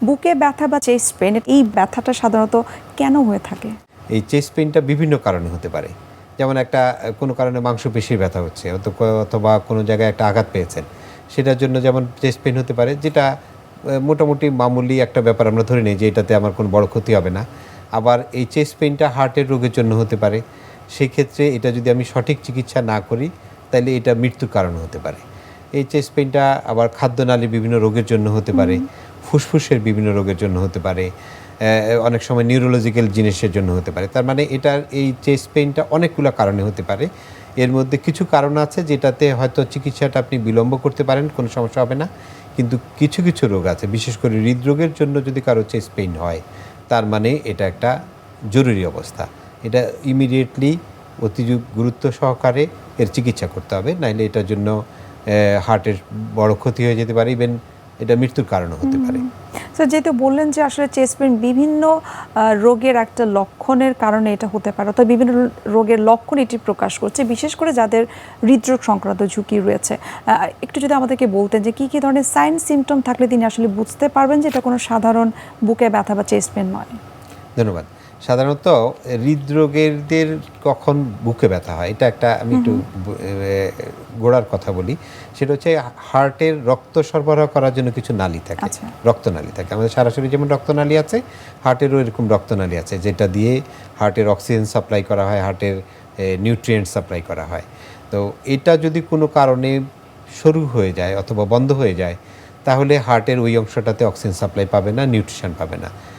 বুকে ব্যথা বা চেস্ট পেন এই ব্যথাটা সাধারণত কেন হয়ে থাকে? এই চেস্ট পেইনটা বিভিন্ন কারণে হতে পারে। যেমন একটা কোনো কারণে মাংসপেশির ব্যথা হচ্ছে অথবা কোনো জায়গায় একটা আঘাত পেয়েছেন। সেটার জন্য যেমন চেস্ট পেইন হতে পারে, যেটা মোটামুটি মামুলি একটা ব্যাপার আমরা ধরে নিই যে এটাতে আমার কোনো বড় ক্ষতি হবে না। আবার এই চেস্ট পেইনটা হার্টের রোগের জন্য হতে পারে। সেক্ষেত্রে এটা যদি আমি সঠিক চিকিৎসা না করি তাহলে এটা মৃত্যুর কারণ হতে পারে। এই চেস্ট পেইনটা আবার খাদ্যনালীর বিভিন্ন রোগের জন্য হতে পারে, ফুসফুসের বিভিন্ন রোগের জন্য হতে পারে, অনেক সময় নিউরোলজিক্যাল জিনিসের জন্য হতে পারে। তার মানে এটার এই চেস্ট পেইনটা অনেকগুলো কারণে হতে পারে। এর মধ্যে কিছু কারণ আছে যেটাতে হয়তো চিকিৎসাটা আপনি বিলম্ব করতে পারেন, কোনো সমস্যা হবে না। কিন্তু কিছু কিছু রোগ আছে, বিশেষ করে হৃদরোগের জন্য যদি কারো চেস্ট পেইন হয়, তার মানে এটা একটা জরুরি অবস্থা। এটা ইমিডিয়েটলি অতি গুরুত্ব সহকারে এর চিকিৎসা করতে হবে, নাইলে এটার জন্য হার্টের বড় ক্ষতি হয়ে যেতে পারে, ইভেন এটা মৃত্যুর কারণও হতে পারে। তো যেহেতু বললেন যে আসলে চেস্ট পেইন বিভিন্ন রোগের একটা লক্ষণের কারণে এটা হতে পারে, অর্থাৎ বিভিন্ন রোগের লক্ষণ এটি প্রকাশ করছে, বিশেষ করে যাদের হৃদরোগ সংক্রান্ত ঝুঁকি রয়েছে। একটু যদি আমাদেরকে বলতেন যে কী কী ধরনের সাইন সিমটম থাকলে তিনি আসলে বুঝতে পারবেন যে এটা কোনো সাধারণ বুকে ব্যথা বা চেস্ট পেইন নয়? ধন্যবাদ। সাধারণত হৃদরোগীদের কখন বুকে ব্যথা হয়, এটা একটা আমি একটু গোড়ার কথা বলি। সেটা হচ্ছে হার্টের রক্ত সরবরাহ করার জন্য কিছু নালী থাকে, রক্তনালী থাকে। আমাদের সরাসরি যেমন রক্তনালী আছে, হার্টেরও এরকম রক্তনালী আছে, যেটা দিয়ে হার্টের অক্সিজেন সাপ্লাই করা হয়, হার্টের নিউট্রিয়েন্ট সাপ্লাই করা হয়। তো এটা যদি কোনো কারণে শুরু হয়ে যায় অথবা বন্ধ হয়ে যায়, তাহলে হার্টের ওই অংশটাতে অক্সিজেন সাপ্লাই পাবে না, নিউট্রিশন পাবে না।